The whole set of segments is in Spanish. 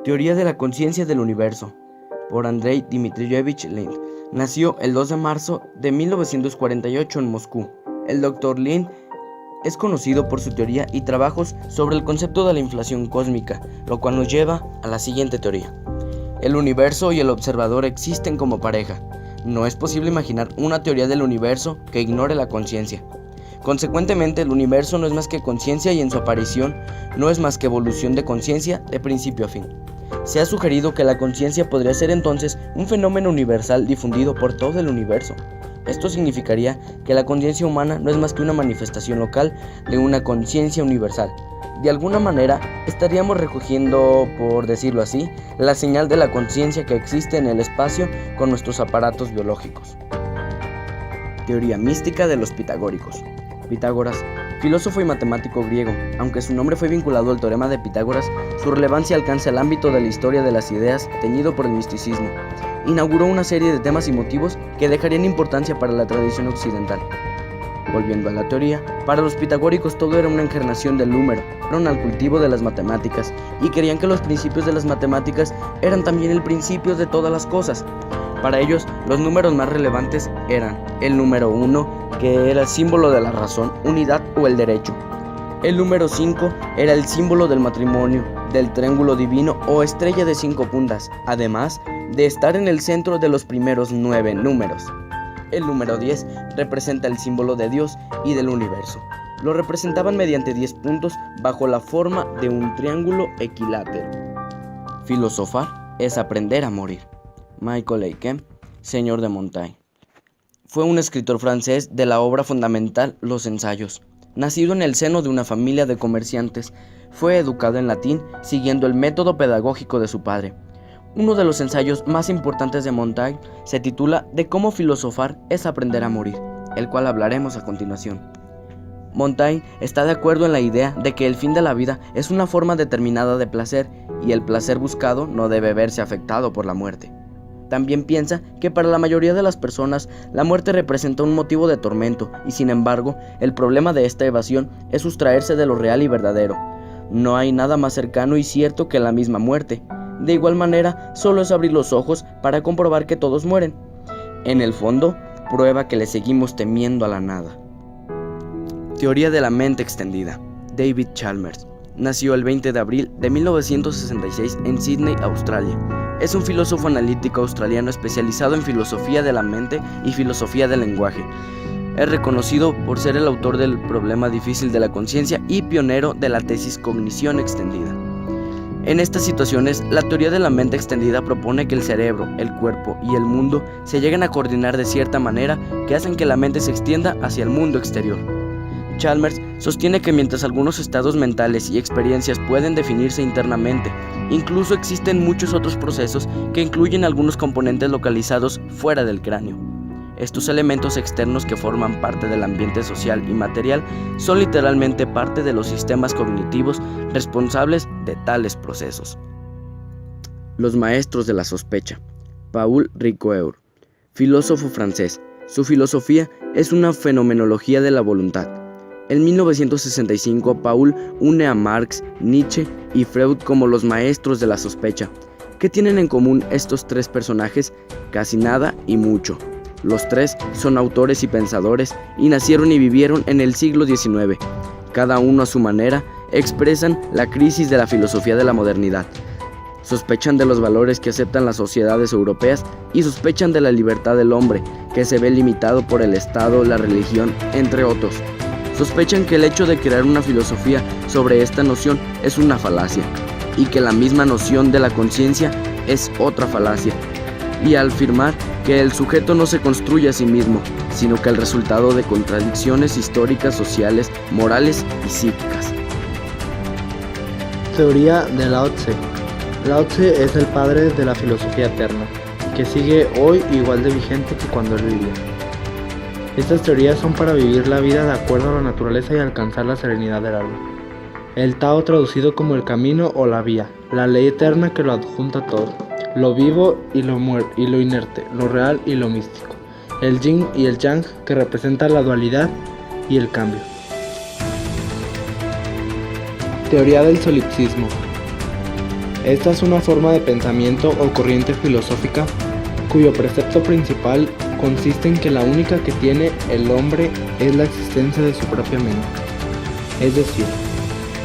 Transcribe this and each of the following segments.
Teoría de la conciencia del universo, por Andrei Dmitrievich Lind. Nació el 2 de marzo de 1948 en Moscú. El Dr. Lind es conocido por su teoría y trabajos sobre el concepto de la inflación cósmica, lo cual nos lleva a la siguiente teoría. El universo y el observador existen como pareja. No es posible imaginar una teoría del universo que ignore la conciencia. Consecuentemente, el universo no es más que conciencia y en su aparición no es más que evolución de conciencia de principio a fin. Se ha sugerido que la conciencia podría ser entonces un fenómeno universal difundido por todo el universo. Esto significaría que la conciencia humana no es más que una manifestación local de una conciencia universal. De alguna manera, estaríamos recogiendo, por decirlo así, la señal de la conciencia que existe en el espacio con nuestros aparatos biológicos. Teoría mística de los pitagóricos. Pitágoras, filósofo y matemático griego, aunque su nombre fue vinculado al teorema de Pitágoras, su relevancia alcanza el ámbito de la historia de las ideas teñido por el misticismo. Inauguró una serie de temas y motivos que dejarían importancia para la tradición occidental. Volviendo a la teoría, para los pitagóricos todo era una encarnación del número, fueron al cultivo de las matemáticas y creían que los principios de las matemáticas eran también el principio de todas las cosas. Para ellos, los números más relevantes eran el número 1, que era el símbolo de la razón, unidad o el derecho. El número 5 era el símbolo del matrimonio, del triángulo divino o estrella de 5 puntas, además de estar en el centro de los primeros 9 números. El número 10 representa el símbolo de Dios y del universo. Lo representaban mediante 10 puntos bajo la forma de un triángulo equilátero. Filosofar es aprender a morir. Michael Eichen, señor de Montaigne. Fue un escritor francés de la obra fundamental Los Ensayos. Nacido en el seno de una familia de comerciantes, fue educado en latín siguiendo el método pedagógico de su padre. Uno de los ensayos más importantes de Montaigne se titula De cómo filosofar es aprender a morir, el cual hablaremos a continuación. Montaigne está de acuerdo en la idea de que el fin de la vida es una forma determinada de placer y el placer buscado no debe verse afectado por la muerte. También piensa que para la mayoría de las personas la muerte representa un motivo de tormento y sin embargo el problema de esta evasión es sustraerse de lo real y verdadero. No hay nada más cercano y cierto que la misma muerte. De igual manera, solo es abrir los ojos para comprobar que todos mueren. En el fondo, prueba que le seguimos temiendo a la nada. Teoría de la mente extendida. David Chalmers. Nació el 20 de abril de 1966 en Sydney, Australia. Es un filósofo analítico australiano especializado en filosofía de la mente y filosofía del lenguaje. Es reconocido por ser el autor del problema difícil de la conciencia y pionero de la tesis cognición extendida. En estas situaciones, la teoría de la mente extendida propone que el cerebro, el cuerpo y el mundo se lleguen a coordinar de cierta manera que hacen que la mente se extienda hacia el mundo exterior. Chalmers sostiene que mientras algunos estados mentales y experiencias pueden definirse internamente, incluso existen muchos otros procesos que incluyen algunos componentes localizados fuera del cráneo. Estos elementos externos que forman parte del ambiente social y material son literalmente parte de los sistemas cognitivos responsables de tales procesos. Los maestros de la sospecha. Paul Ricoeur, filósofo francés. Su filosofía es una fenomenología de la voluntad. En 1965, Paul une a Marx, Nietzsche y Freud como los maestros de la sospecha. ¿Qué tienen en común estos tres personajes? Casi nada y mucho. Los tres son autores y pensadores y nacieron y vivieron en el siglo XIX. Cada uno a su manera expresan la crisis de la filosofía de la modernidad. Sospechan de los valores que aceptan las sociedades europeas y sospechan de la libertad del hombre, que se ve limitado por el Estado, la religión, entre otros. Sospechan que el hecho de crear una filosofía sobre esta noción es una falacia, y que la misma noción de la conciencia es otra falacia, y al afirmar que el sujeto no se construye a sí mismo, sino que el resultado de contradicciones históricas, sociales, morales y psíquicas. Teoría de Lao Tse. Lao Tse es el padre de la filosofía eterna, que sigue hoy igual de vigente que cuando él vivía. Estas teorías son para vivir la vida de acuerdo a la naturaleza y alcanzar la serenidad del alma. El Tao traducido como el camino o la vía, la ley eterna que lo adjunta todo, lo vivo y lo muerto y lo inerte, lo real y lo místico, el yin y el yang que representan la dualidad y el cambio. Teoría del solipsismo. Esta es una forma de pensamiento o corriente filosófica cuyo precepto principal consiste en que la única que tiene el hombre es la existencia de su propia mente. Es decir,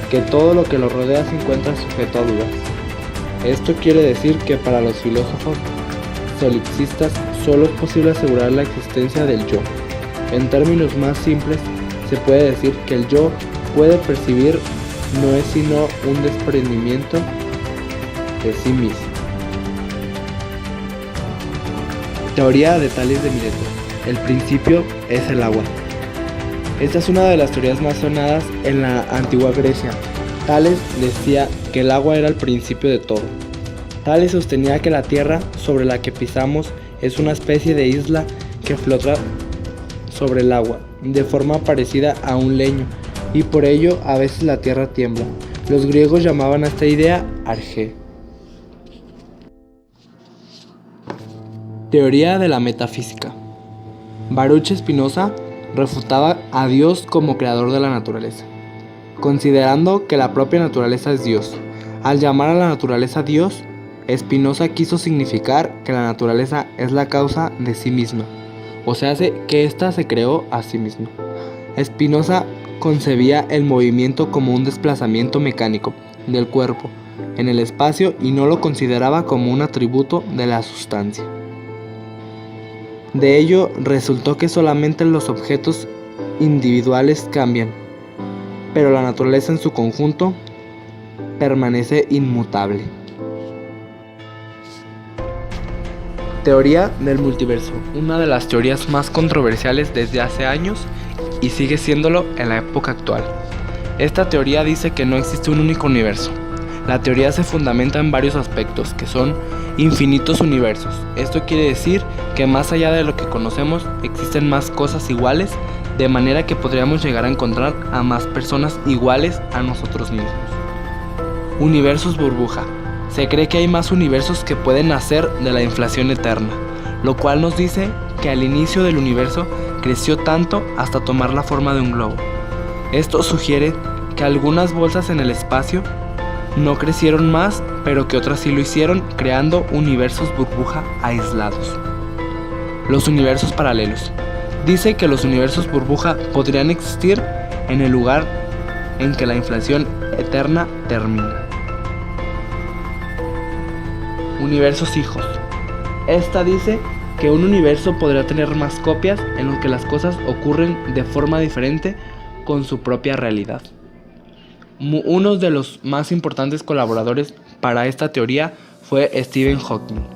que todo lo que lo rodea se encuentra sujeto a dudas. Esto quiere decir que para los filósofos solipsistas solo es posible asegurar la existencia del yo. En términos más simples, se puede decir que el yo puede percibir no es sino un desprendimiento de sí mismo. Teoría de Tales de Mileto. El principio es el agua. Esta es una de las teorías más sonadas en la antigua Grecia. Tales decía que el agua era el principio de todo. Tales sostenía que la tierra sobre la que pisamos es una especie de isla que flota sobre el agua, de forma parecida a un leño, y por ello a veces la tierra tiembla. Los griegos llamaban a esta idea argé. Teoría de la metafísica. Baruch Spinoza refutaba a Dios como creador de la naturaleza, considerando que la propia naturaleza es Dios. Al llamar a la naturaleza Dios, Spinoza quiso significar que la naturaleza es la causa de sí misma, o sea, que ésta se creó a sí misma. Spinoza concebía el movimiento como un desplazamiento mecánico del cuerpo en el espacio y no lo consideraba como un atributo de la sustancia. De ello resultó que solamente los objetos individuales cambian, pero la naturaleza en su conjunto permanece inmutable. Teoría del multiverso, una de las teorías más controversiales desde hace años y sigue siéndolo en la época actual. Esta teoría dice que no existe un único universo. La teoría se fundamenta en varios aspectos, que son infinitos universos. Esto quiere decir que más allá de lo que conocemos, existen más cosas iguales, de manera que podríamos llegar a encontrar a más personas iguales a nosotros mismos. Universos burbuja. Se cree que hay más universos que pueden nacer de la inflación eterna, lo cual nos dice que al inicio del universo creció tanto hasta tomar la forma de un globo. Esto sugiere que algunas bolsas en el espacio no crecieron más, pero que otras sí lo hicieron, creando universos burbuja aislados. Los universos paralelos. Dice que los universos burbuja podrían existir en el lugar en que la inflación eterna termina. Universos hijos. Esta dice que un universo podría tener más copias en los que las cosas ocurren de forma diferente con su propia realidad. Uno de los más importantes colaboradores para esta teoría fue Stephen Hawking.